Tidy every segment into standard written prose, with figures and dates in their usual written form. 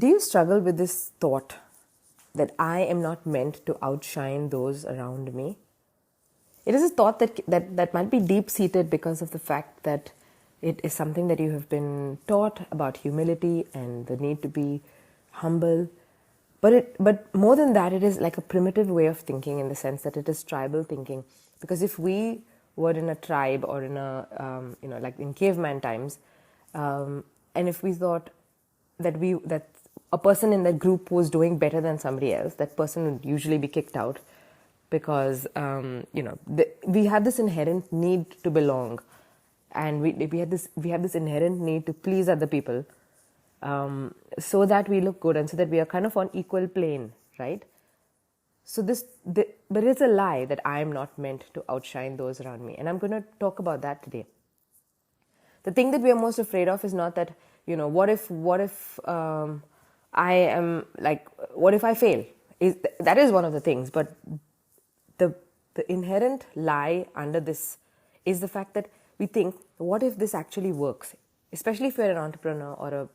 Do you struggle with this thought that I am not meant to outshine those around me? It is a thought that might be deep-seated because of the fact that it is something that you have been taught about humility and the need to be humble. But more than that, it is like a primitive way of thinking in the sense that it is tribal thinking. Because if we were in a tribe or in a, like in caveman times, and if we thought that a person in that group was doing better than somebody else, that person would usually be kicked out because we have this inherent need to belong, and we have this inherent need to please other people, so that we look good and so that we are kind of on equal plane, right? So but it's a lie that I am not meant to outshine those around me, and I'm going to talk about that today. The thing that we are most afraid of is not that, what if what if I fail? That is one of the things, but the inherent lie under this is the fact that we think, what if this actually works? Especially if you're an entrepreneur or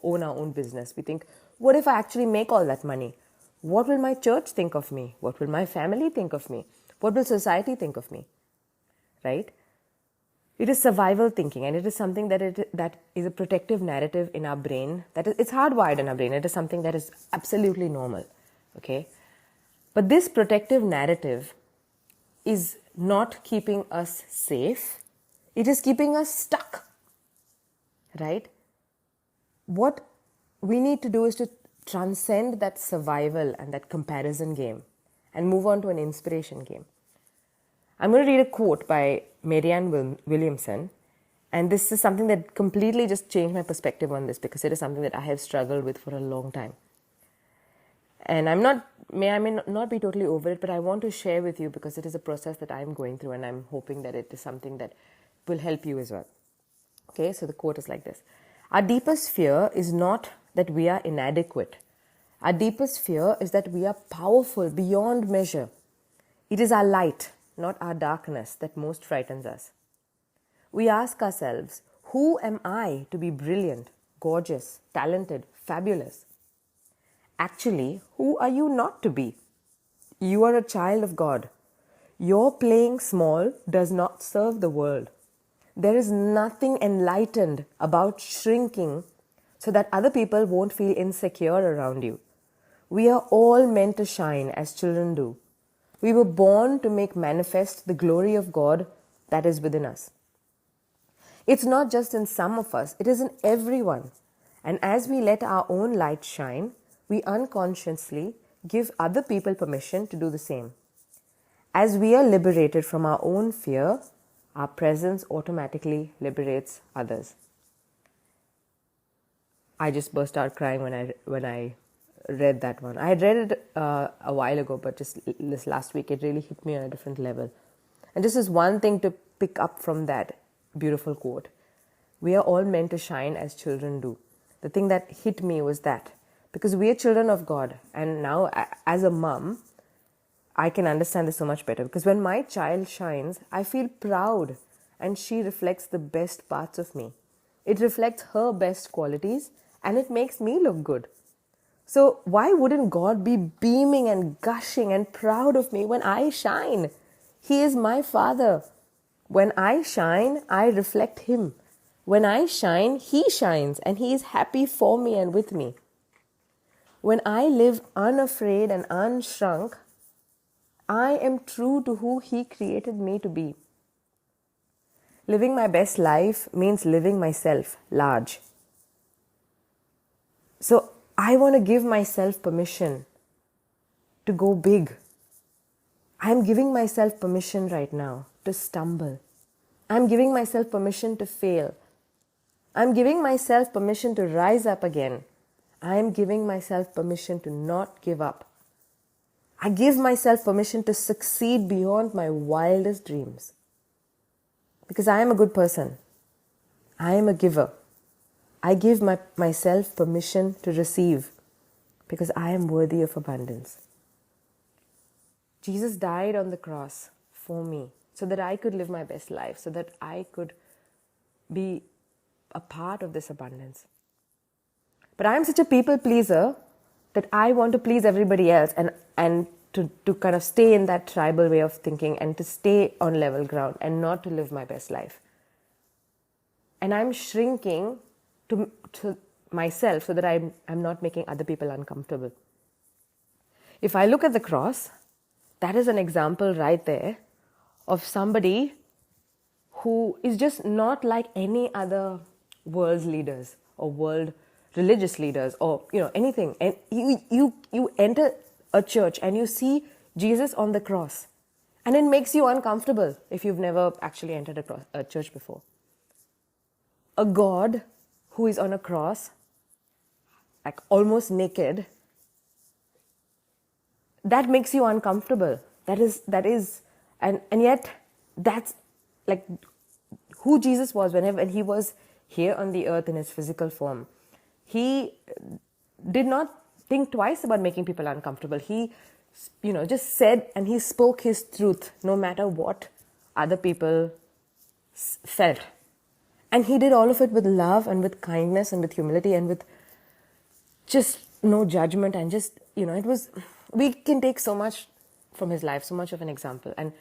own our own business, we think, what if I actually make all that money? What will my church think of me? What will my family think of me? What will society think of me? Right? It is survival thinking, and it is something that is a protective narrative in our brain. It's hardwired in our brain. It is something that is absolutely normal. Okay? But this protective narrative is not keeping us safe. It is keeping us stuck. Right? What we need to do is to transcend that survival and that comparison game and move on to an inspiration game. I'm going to read a quote by Marianne Williamson, and this is something that completely just changed my perspective on this, because it is something that I have struggled with for a long time. And I may not be totally over it, but I want to share with you because it is a process that I'm going through, and I'm hoping that it is something that will help you as well. Okay, so the quote is like this. Our deepest fear is not that we are inadequate. Our deepest fear is that we are powerful beyond measure. It is our light, not our darkness, that most frightens us. We ask ourselves, who am I to be brilliant, gorgeous, talented, fabulous? Actually, who are you not to be? You are a child of God. Your playing small does not serve the world. There is nothing enlightened about shrinking so that other people won't feel insecure around you. We are all meant to shine as children do. We were born to make manifest the glory of God that is within us. It's not just in some of us, it is in everyone. And as we let our own light shine, we unconsciously give other people permission to do the same. As we are liberated from our own fear, our presence automatically liberates others. I just burst out crying when I read that one. I had read it a while ago, but just this last week it really hit me on a different level. And this is one thing to pick up from that beautiful quote. We are all meant to shine as children do. The thing that hit me was that, because we are children of God, and now as a mom, I can understand this so much better, because when my child shines, I feel proud, and she reflects the best parts of me. It reflects her best qualities, and it makes me look good. So why wouldn't God be beaming and gushing and proud of me when I shine? He is my Father. When I shine, I reflect Him. When I shine, He shines, and He is happy for me and with me. When I live unafraid and unshrunk, I am true to who He created me to be. Living my best life means living myself large. So I want to give myself permission to go big. I'm giving myself permission right now to stumble. I'm giving myself permission to fail. I'm giving myself permission to rise up again. I'm giving myself permission to not give up. I give myself permission to succeed beyond my wildest dreams. Because I am a good person. I am a giver. I give myself permission to receive, because I am worthy of abundance. Jesus died on the cross for me so that I could live my best life, so that I could be a part of this abundance. But I'm such a people pleaser that I want to please everybody else and to kind of stay in that tribal way of thinking and to stay on level ground and not to live my best life. And I'm shrinking to myself so that I'm not making other people uncomfortable. If I look at the cross, that is an example right there of somebody who is just not like any other world's leaders or world religious leaders or anything. And you enter a church and you see Jesus on the cross, and it makes you uncomfortable if you've never actually entered a church before. A God who is on a cross, like almost naked, that makes you uncomfortable. That is, and yet that's like who Jesus was when he was here on the earth in his physical form. He did not think twice about making people uncomfortable. He, just said and he spoke his truth no matter what other people felt. And he did all of it with love and with kindness and with humility and with just no judgment and just, we can take so much from his life, so much of an example. And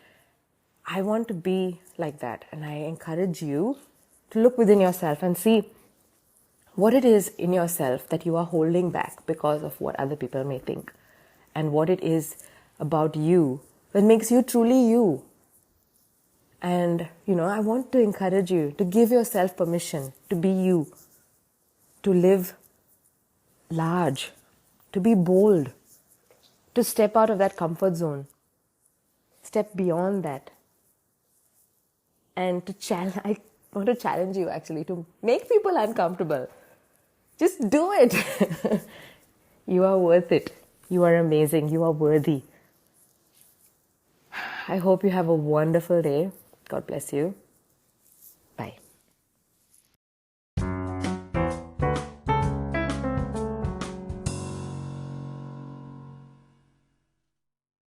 I want to be like that. And I encourage you to look within yourself and see what it is in yourself that you are holding back because of what other people may think, and what it is about you that makes you truly you. And, I want to encourage you to give yourself permission to be you, to live large, to be bold, to step out of that comfort zone, step beyond that. And I want to challenge you actually to make people uncomfortable. Just do it. You are worth it. You are amazing. You are worthy. I hope you have a wonderful day. God bless you.